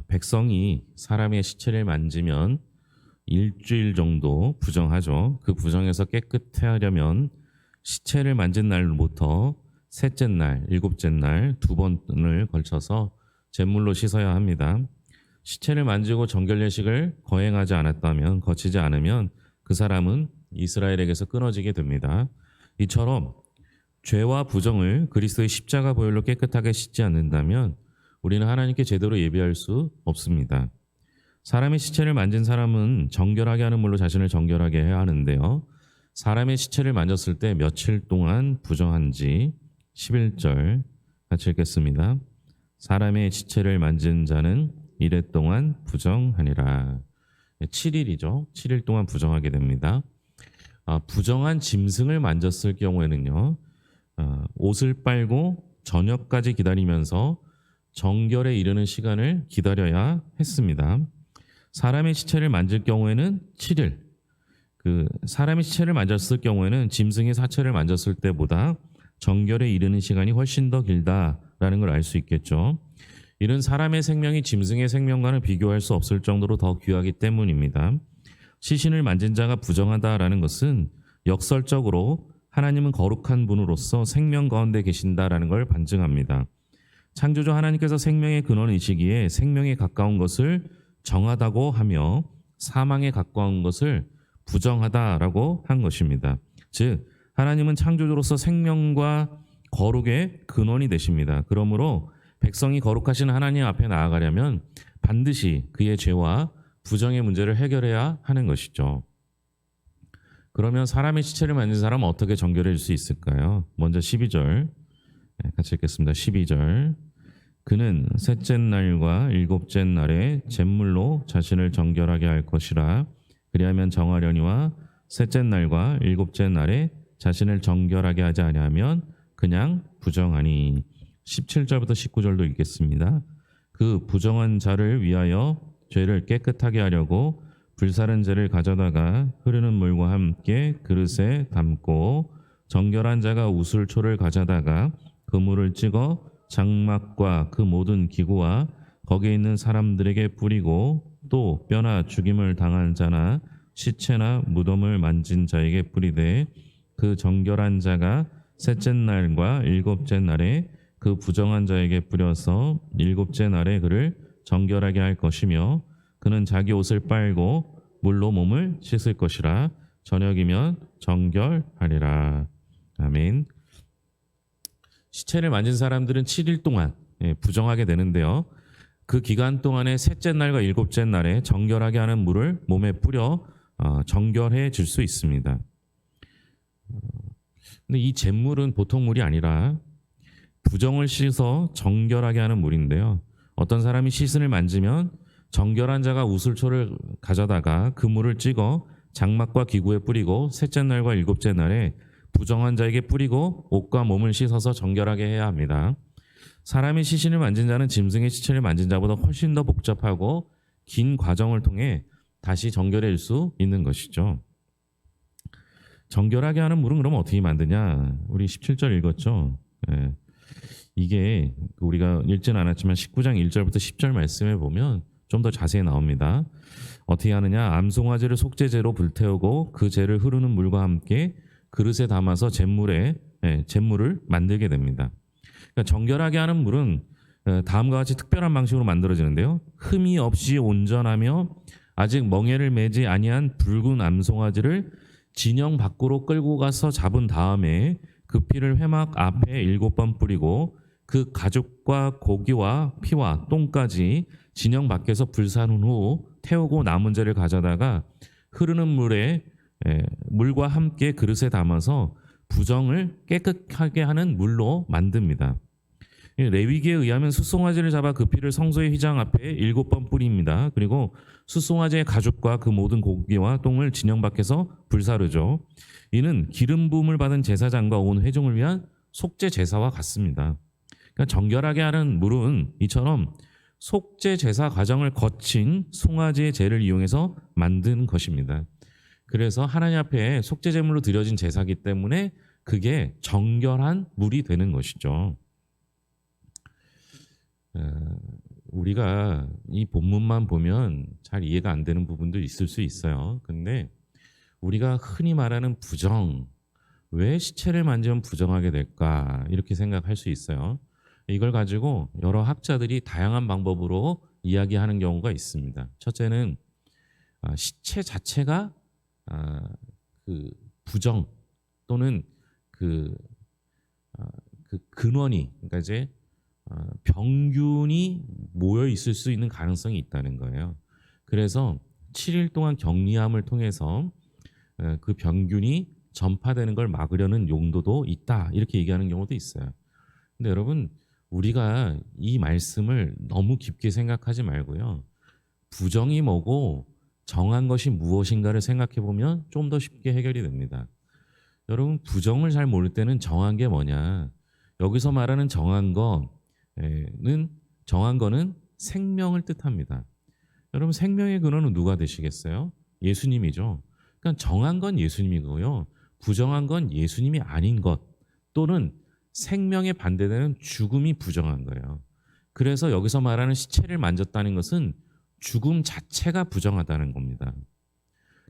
백성이 사람의 시체를 만지면 일주일 정도 부정하죠. 그 부정에서 깨끗해 하려면 시체를 만진 날부터 셋째 날, 일곱째 날 두 번을 걸쳐서 제물로 씻어야 합니다. 시체를 만지고 정결 예식을 거행하지 않았다면, 거치지 않으면 그 사람은 이스라엘에게서 끊어지게 됩니다. 이처럼 죄와 부정을 그리스도의 십자가 보혈로 깨끗하게 씻지 않는다면 우리는 하나님께 제대로 예배할 수 없습니다. 사람의 시체를 만진 사람은 정결하게 하는 물로 자신을 정결하게 해야 하는데요. 사람의 시체를 만졌을 때 며칠 동안 부정한지 11절 같이 읽겠습니다. 사람의 시체를 만진 자는 이래 동안 부정하니라. 7일이죠. 7일 동안 부정하게 됩니다. 부정한 짐승을 만졌을 경우에는요. 옷을 빨고 저녁까지 기다리면서 정결에 이르는 시간을 기다려야 했습니다. 사람의 시체를 만질 경우에는 7일. 사람의 시체를 만졌을 경우에는 짐승의 사체를 만졌을 때보다 정결에 이르는 시간이 훨씬 더 길다라는 걸 알 수 있겠죠. 이는 사람의 생명이 짐승의 생명과는 비교할 수 없을 정도로 더 귀하기 때문입니다. 시신을 만진 자가 부정하다라는 것은 역설적으로 하나님은 거룩한 분으로서 생명 가운데 계신다라는 걸 반증합니다. 창조주 하나님께서 생명의 근원이시기에 생명에 가까운 것을 정하다고 하며 사망에 가까운 것을 부정하다라고 한 것입니다. 즉 하나님은 창조주로서 생명과 거룩의 근원이 되십니다. 그러므로 백성이 거룩하신 하나님 앞에 나아가려면 반드시 그의 죄와 부정의 문제를 해결해야 하는 것이죠. 그러면 사람의 시체를 만진 사람은 어떻게 정결해질 수 있을까요? 먼저 12절 같이 읽겠습니다. 12절 그는 셋째 날과 일곱째 날에 제물로 자신을 정결하게 할 것이라. 그리하면 정하려니와 셋째 날과 일곱째 날에 자신을 정결하게 하지 아니하면 그냥 부정하니. 17절부터 19절도 읽겠습니다. 그 부정한 자를 위하여 죄를 깨끗하게 하려고 불사른 재를 가져다가 흐르는 물과 함께 그릇에 담고 정결한 자가 우슬초를 가져다가 그 물을 찍어 장막과 그 모든 기구와 거기에 있는 사람들에게 뿌리고 또 뼈나 죽임을 당한 자나 시체나 무덤을 만진 자에게 뿌리되 그 정결한 자가 셋째 날과 일곱째 날에 그 부정한 자에게 뿌려서 일곱째 날에 그를 정결하게 할 것이며 그는 자기 옷을 빨고 물로 몸을 씻을 것이라. 저녁이면 정결하리라. 아멘. 시체를 만진 사람들은 7일 동안 부정하게 되는데요. 그 기간 동안에 셋째 날과 일곱째 날에 정결하게 하는 물을 몸에 뿌려 정결해질 수 있습니다. 근데 이 잿물은 보통 물이 아니라 부정을 씻어 정결하게 하는 물인데요. 어떤 사람이 시신을 만지면 정결한 자가 우슬초를 가져다가 그 물을 찍어 장막과 기구에 뿌리고 셋째 날과 일곱째 날에 부정한 자에게 뿌리고 옷과 몸을 씻어서 정결하게 해야 합니다. 사람의 시신을 만진 자는 짐승의 시체를 만진 자보다 훨씬 더 복잡하고 긴 과정을 통해 다시 정결해질 수 있는 것이죠. 정결하게 하는 물은 그럼 어떻게 만드냐? 우리 17절 읽었죠? 이게 우리가 읽지는 않았지만 19장 1절부터 10절 말씀에 보면 좀 더 자세히 나옵니다. 어떻게 하느냐? 암송아지를 속죄제로 불태우고 그 재를 흐르는 물과 함께 그릇에 담아서 잿물을 만들게 됩니다. 그러니까 정결하게 하는 물은 다음과 같이 특별한 방식으로 만들어지는데요. 흠이 없이 온전하며 아직 멍에를 매지 아니한 붉은 암송아지를 진영 밖으로 끌고 가서 잡은 다음에 그 피를 회막 앞에 7번 뿌리고 그 가죽과 고기와 피와 똥까지 진영 밖에서 불사른 후 태우고 남은 재를 가져다가 흐르는 물과 함께 그릇에 담아서 부정을 깨끗하게 하는 물로 만듭니다. 레위기에 의하면 숫송아지를 잡아 그 피를 성소의 휘장 앞에 7번 뿌립니다. 그리고 숫송아지의 가죽과 그 모든 고기와 똥을 진영 밖에서 불사르죠. 이는 기름 부음을 받은 제사장과 온 회중을 위한 속죄 제사와 같습니다. 그러니까 정결하게 하는 물은 이처럼 속죄 제사 과정을 거친 송아지의 재를 이용해서 만든 것입니다. 그래서 하나님 앞에 속죄 제물로 드려진 제사기 때문에 그게 정결한 물이 되는 것이죠. 우리가 이 본문만 보면 잘 이해가 안 되는 부분도 있을 수 있어요. 근데 우리가 흔히 말하는 부정, 왜 시체를 만지면 부정하게 될까? 이렇게 생각할 수 있어요. 이걸 가지고 여러 학자들이 다양한 방법으로 이야기하는 경우가 있습니다. 첫째는 시체 자체가 아, 그 부정 또는 그, 그 근원이, 그러니까 이제 병균이 모여 있을 수 있는 가능성이 있다는 거예요. 그래서 7일 동안 격리함을 통해서 그 병균이 전파되는 걸 막으려는 용도도 있다, 이렇게 얘기하는 경우도 있어요. 근데 여러분, 우리가 이 말씀을 너무 깊게 생각하지 말고요. 부정이 뭐고 정한 것이 무엇인가를 생각해 보면 좀 더 쉽게 해결이 됩니다. 여러분, 부정을 잘 모를 때는 정한 게 뭐냐? 여기서 말하는 정한 거는 생명을 뜻합니다. 여러분, 생명의 근원은 누가 되시겠어요? 예수님이죠. 그러니까 정한 건 예수님이고요. 부정한 건 예수님이 아닌 것 또는 생명에 반대되는 죽음이 부정한 거예요. 그래서 여기서 말하는 시체를 만졌다는 것은 죽음 자체가 부정하다는 겁니다.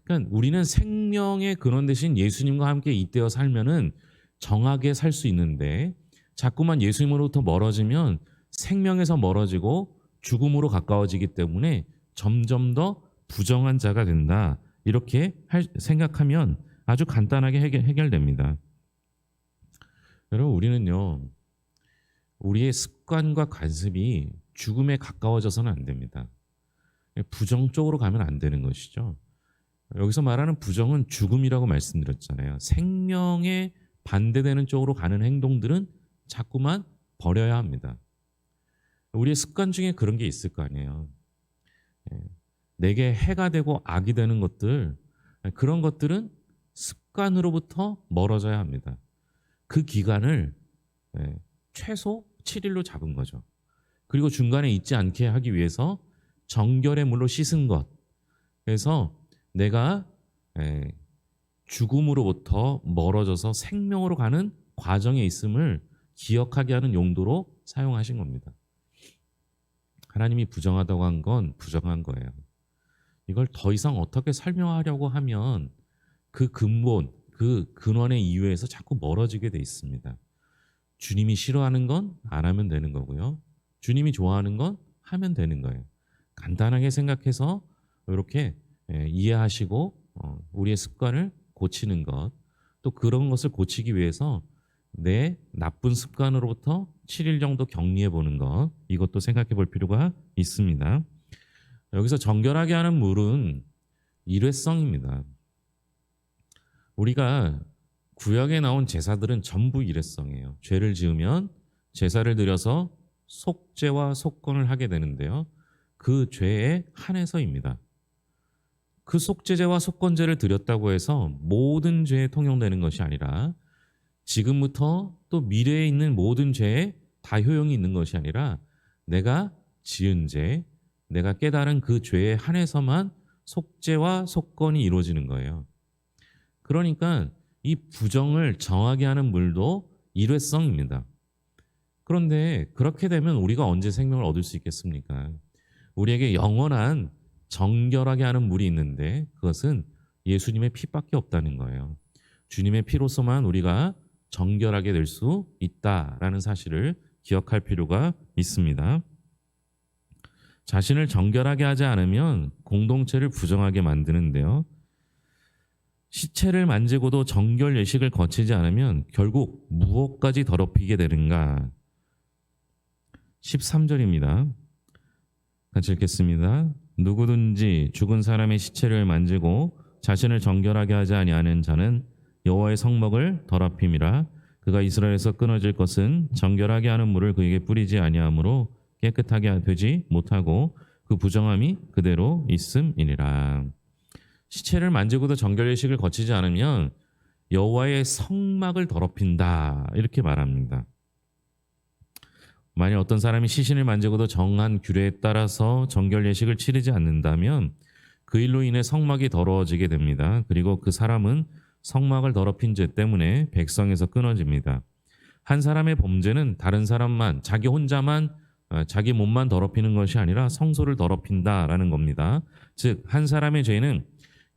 그러니까 우리는 생명의 근원 대신 예수님과 함께 잇대어 살면은 정하게 살 수 있는데 자꾸만 예수님으로부터 멀어지면 생명에서 멀어지고 죽음으로 가까워지기 때문에 점점 더 부정한 자가 된다. 이렇게 생각하면 아주 간단하게 해결됩니다. 여러분, 우리는요, 우리의 습관과 관습이 죽음에 가까워져서는 안 됩니다. 부정 쪽으로 가면 안 되는 것이죠. 여기서 말하는 부정은 죽음이라고 말씀드렸잖아요. 생명에 반대되는 쪽으로 가는 행동들은 자꾸만 버려야 합니다. 우리의 습관 중에 그런 게 있을 거 아니에요. 내게 해가 되고 악이 되는 것들, 그런 것들은 습관으로부터 멀어져야 합니다. 그 기간을 최소 7일로 잡은 거죠. 그리고 중간에 잊지 않게 하기 위해서 정결의 물로 씻은 것. 그래서 내가 죽음으로부터 멀어져서 생명으로 가는 과정에 있음을 기억하게 하는 용도로 사용하신 겁니다. 하나님이 부정하다고 한 건 부정한 거예요. 이걸 더 이상 어떻게 설명하려고 하면 그 근본, 그 근원의 이유에서 자꾸 멀어지게 돼 있습니다. 주님이 싫어하는 건 안 하면 되는 거고요. 주님이 좋아하는 건 하면 되는 거예요. 간단하게 생각해서 이렇게 이해하시고 우리의 습관을 고치는 것, 또 그런 것을 고치기 위해서 내 나쁜 습관으로부터 7일 정도 격리해 보는 것, 이것도 생각해 볼 필요가 있습니다. 여기서 정결하게 하는 물은 일회성입니다. 우리가 구약에 나온 제사들은 전부 일회성이에요. 죄를 지으면 제사를 드려서 속죄와 속건을 하게 되는데요. 그 죄에 한해서입니다. 그 속죄제와 속건제를 드렸다고 해서 모든 죄에 통용되는 것이 아니라 지금부터 또 미래에 있는 모든 죄에 다 효용이 있는 것이 아니라 내가 지은 죄, 내가 깨달은 그 죄에 한해서만 속죄와 속건이 이루어지는 거예요. 그러니까 이 부정을 정하게 하는 물도 일회성입니다. 그런데 그렇게 되면 우리가 언제 생명을 얻을 수 있겠습니까? 우리에게 영원한 정결하게 하는 물이 있는데 그것은 예수님의 피밖에 없다는 거예요. 주님의 피로서만 우리가 정결하게 될 수 있다라는 사실을 기억할 필요가 있습니다. 자신을 정결하게 하지 않으면 공동체를 부정하게 만드는데요. 시체를 만지고도 정결 예식을 거치지 않으면 결국 무엇까지 더럽히게 되는가? 13절입니다. 같이 읽겠습니다. 누구든지 죽은 사람의 시체를 만지고 자신을 정결하게 하지 아니하는 자는 여호와의 성막을 더럽힘이라. 그가 이스라엘에서 끊어질 것은 정결하게 하는 물을 그에게 뿌리지 아니하므로 깨끗하게 되지 못하고 그 부정함이 그대로 있음이니라. 시체를 만지고도 정결 예식을 거치지 않으면 여호와의 성막을 더럽힌다, 이렇게 말합니다. 만약 어떤 사람이 시신을 만지고도 정한 규례에 따라서 정결 예식을 치르지 않는다면 그 일로 인해 성막이 더러워지게 됩니다. 그리고 그 사람은 성막을 더럽힌 죄 때문에 백성에서 끊어집니다. 한 사람의 범죄는 다른 사람만, 자기 혼자만 자기 몸만 더럽히는 것이 아니라 성소를 더럽힌다라는 겁니다. 즉, 한 사람의 죄는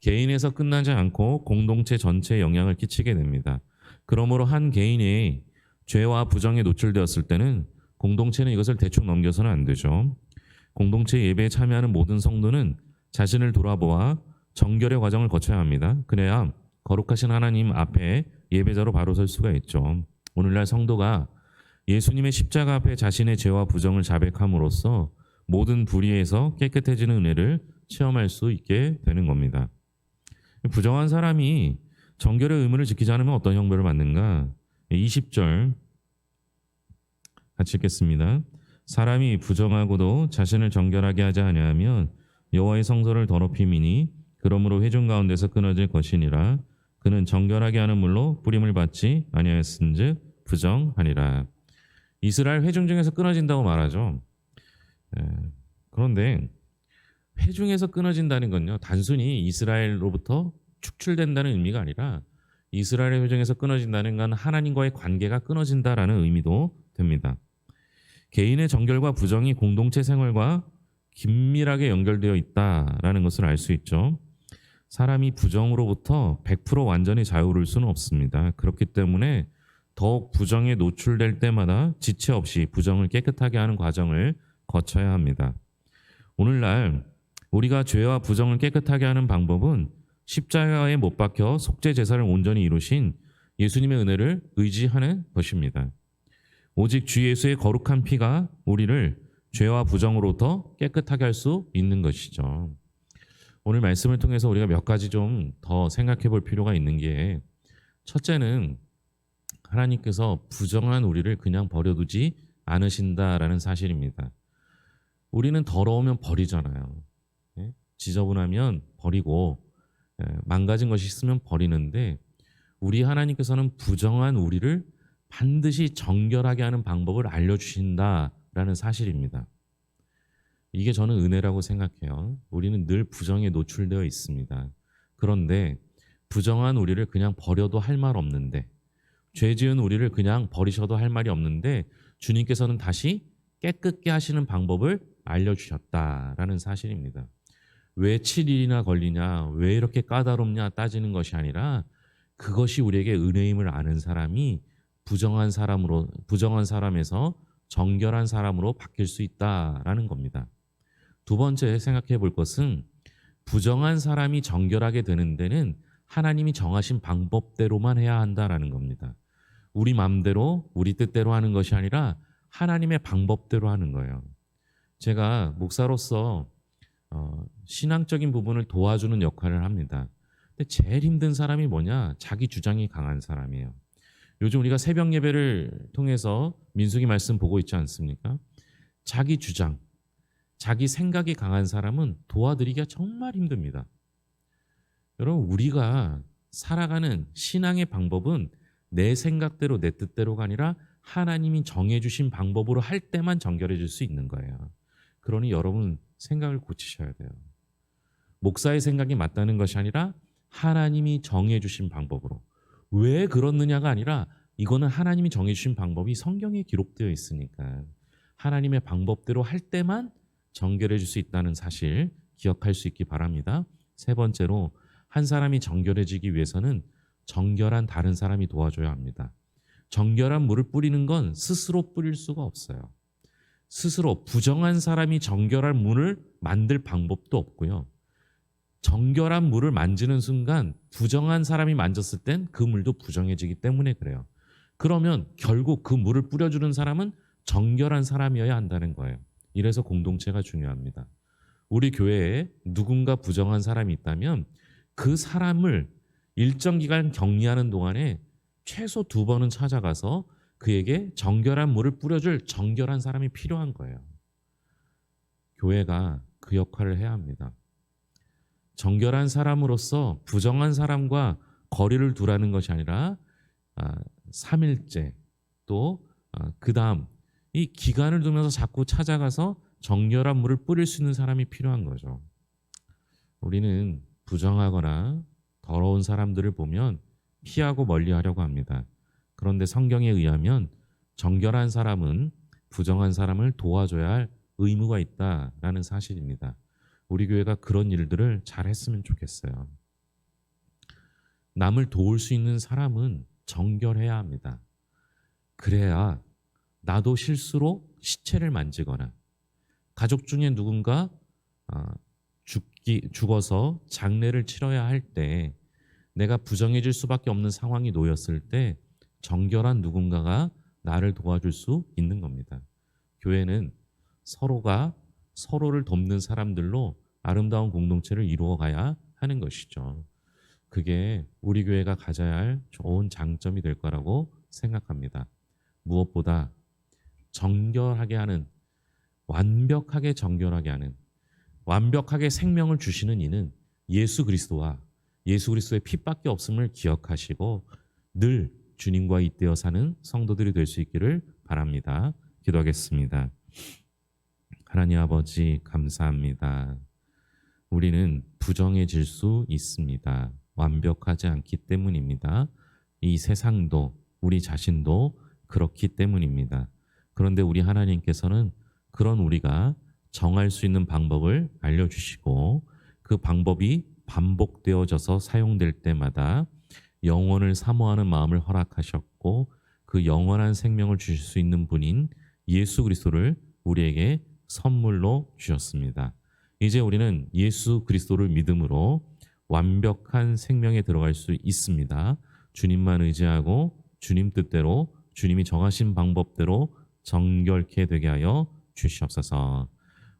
개인에서 끝나지 않고 공동체 전체에 영향을 끼치게 됩니다. 그러므로 한 개인이 죄와 부정에 노출되었을 때는 공동체는 이것을 대충 넘겨서는 안 되죠. 공동체 예배에 참여하는 모든 성도는 자신을 돌아보아 정결의 과정을 거쳐야 합니다. 그래야 거룩하신 하나님 앞에 예배자로 바로 설 수가 있죠. 오늘날 성도가 예수님의 십자가 앞에 자신의 죄와 부정을 자백함으로써 모든 불의에서 깨끗해지는 은혜를 체험할 수 있게 되는 겁니다. 부정한 사람이 정결의 의무를 지키지 않으면 어떤 형벌을 받는가? 20절 같이 읽겠습니다. 사람이 부정하고도 자신을 정결하게 하지 아니하면 여호와의 성소를 더럽힘이니 그러므로 회중 가운데서 끊어질 것이니라. 그는 정결하게 하는 물로 뿌림을 받지 아니하였은즉 부정하니라. 이스라엘 회중 중에서 끊어진다고 말하죠. 그런데 회중에서 끊어진다는 건요, 단순히 이스라엘로부터 축출된다는 의미가 아니라 이스라엘의 회중에서 끊어진다는 건 하나님과의 관계가 끊어진다라는 의미도 됩니다. 개인의 정결과 부정이 공동체 생활과 긴밀하게 연결되어 있다라는 것을 알 수 있죠. 사람이 부정으로부터 100% 완전히 자유로울 수는 없습니다. 그렇기 때문에 더욱 부정에 노출될 때마다 지체 없이 부정을 깨끗하게 하는 과정을 거쳐야 합니다. 오늘날 우리가 죄와 부정을 깨끗하게 하는 방법은 십자가에 못 박혀 속죄 제사를 온전히 이루신 예수님의 은혜를 의지하는 것입니다. 오직 주 예수의 거룩한 피가 우리를 죄와 부정으로부터 깨끗하게 할 수 있는 것이죠. 오늘 말씀을 통해서 우리가 몇 가지 좀 더 생각해 볼 필요가 있는 게, 첫째는 하나님께서 부정한 우리를 그냥 버려두지 않으신다라는 사실입니다. 우리는 더러우면 버리잖아요. 지저분하면 버리고 망가진 것이 있으면 버리는데, 우리 하나님께서는 부정한 우리를 반드시 정결하게 하는 방법을 알려주신다라는 사실입니다. 이게 저는 은혜라고 생각해요. 우리는 늘 부정에 노출되어 있습니다. 그런데 부정한 우리를 그냥 버려도 할 말 없는데, 죄 지은 우리를 그냥 버리셔도 할 말이 없는데, 주님께서는 다시 깨끗게 하시는 방법을 알려주셨다라는 사실입니다. 왜 7일이나 걸리냐, 왜 이렇게 까다롭냐 따지는 것이 아니라, 그것이 우리에게 은혜임을 아는 사람이 부정한 사람에서 정결한 사람으로 바뀔 수 있다라는 겁니다. 두 번째 생각해 볼 것은, 부정한 사람이 정결하게 되는 데는 하나님이 정하신 방법대로만 해야 한다라는 겁니다. 우리 마음대로 우리 뜻대로 하는 것이 아니라 하나님의 방법대로 하는 거예요. 제가 목사로서 신앙적인 부분을 도와주는 역할을 합니다. 근데 제일 힘든 사람이 뭐냐? 자기 주장이 강한 사람이에요. 요즘 우리가 새벽 예배를 통해서 민수기 말씀 보고 있지 않습니까? 자기 주장, 자기 생각이 강한 사람은 도와드리기가 정말 힘듭니다. 여러분, 우리가 살아가는 신앙의 방법은 내 생각대로 내 뜻대로가 아니라 하나님이 정해주신 방법으로 할 때만 정결해질 수 있는 거예요. 그러니 여러분 생각을 고치셔야 돼요. 목사의 생각이 맞다는 것이 아니라 하나님이 정해주신 방법으로. 왜 그렇느냐가 아니라 이거는 하나님이 정해주신 방법이 성경에 기록되어 있으니까 하나님의 방법대로 할 때만 정결해질 수 있다는 사실 기억할 수 있기 바랍니다. 세 번째로, 한 사람이 정결해지기 위해서는 정결한 다른 사람이 도와줘야 합니다. 정결한 물을 뿌리는 건 스스로 뿌릴 수가 없어요. 스스로 부정한 사람이 정결한 물을 만들 방법도 없고요. 정결한 물을 만지는 순간 부정한 사람이 만졌을 땐 그 물도 부정해지기 때문에 그래요. 그러면 결국 그 물을 뿌려주는 사람은 정결한 사람이어야 한다는 거예요. 이래서 공동체가 중요합니다. 우리 교회에 누군가 부정한 사람이 있다면 그 사람을 일정 기간 격리하는 동안에 최소 2번은 찾아가서 그에게 정결한 물을 뿌려줄 정결한 사람이 필요한 거예요. 교회가 그 역할을 해야 합니다. 정결한 사람으로서 부정한 사람과 거리를 두라는 것이 아니라 3일째 또 그 다음 이 기간을 두면서 자꾸 찾아가서 정결한 물을 뿌릴 수 있는 사람이 필요한 거죠. 우리는 부정하거나 더러운 사람들을 보면 피하고 멀리하려고 합니다. 그런데 성경에 의하면 정결한 사람은 부정한 사람을 도와줘야 할 의무가 있다라는 사실입니다. 우리 교회가 그런 일들을 잘 했으면 좋겠어요. 남을 도울 수 있는 사람은 정결해야 합니다. 그래야 나도 실수로 시체를 만지거나 가족 중에 누군가 죽어서 장례를 치러야 할 때 내가 부정해질 수밖에 없는 상황이 놓였을 때 정결한 누군가가 나를 도와줄 수 있는 겁니다. 교회는 서로가 서로를 돕는 사람들로 아름다운 공동체를 이루어가야 하는 것이죠. 그게 우리 교회가 가져야 할 좋은 장점이 될 거라고 생각합니다. 무엇보다 정결하게 하는, 완벽하게 정결하게 하는, 완벽하게 생명을 주시는 이는 예수 그리스도와 예수 그리스도의 피밖에 없음을 기억하시고 늘 주님과 잇대어 사는 성도들이 될 수 있기를 바랍니다. 기도하겠습니다. 하나님 아버지 감사합니다. 우리는 부정해질 수 있습니다. 완벽하지 않기 때문입니다. 이 세상도 우리 자신도 그렇기 때문입니다. 그런데 우리 하나님께서는 그런 우리가 정할 수 있는 방법을 알려주시고 그 방법이 반복되어져서 사용될 때마다 영원을 사모하는 마음을 허락하셨고 그 영원한 생명을 주실 수 있는 분인 예수 그리스도를 우리에게 선물로 주셨습니다. 이제 우리는 예수 그리스도를 믿음으로 완벽한 생명에 들어갈 수 있습니다. 주님만 의지하고 주님 뜻대로 주님이 정하신 방법대로 정결케 되게 하여 주시옵소서.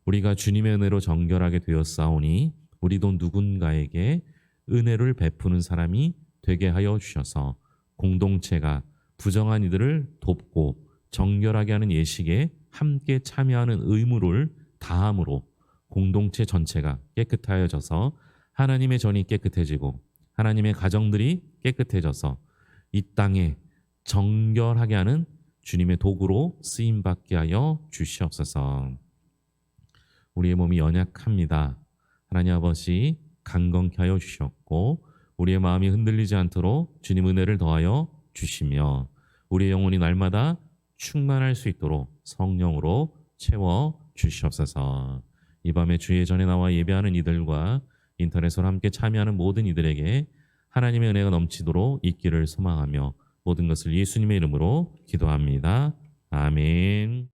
우리가 주님의 은혜로 정결하게 되었사오니 우리도 누군가에게 은혜를 베푸는 사람이 되게 하여 주셔서 공동체가 부정한 이들을 돕고 정결하게 하는 예식에 함께 참여하는 의무를 다함으로 공동체 전체가 깨끗하여져서 하나님의 전이 깨끗해지고 하나님의 가정들이 깨끗해져서 이 땅에 정결하게 하는 주님의 도구로 쓰임받게 하여 주시옵소서. 우리의 몸이 연약합니다. 하나님 아버지 강건케 하여 주셨고 우리의 마음이 흔들리지 않도록 주님 은혜를 더하여 주시며 우리의 영혼이 날마다 충만할 수 있도록 성령으로 채워 주시옵소서. 이 밤에 주의 전에 나와 예배하는 이들과 인터넷으로 함께 참여하는 모든 이들에게 하나님의 은혜가 넘치도록 있기를 소망하며 모든 것을 예수님의 이름으로 기도합니다. 아멘.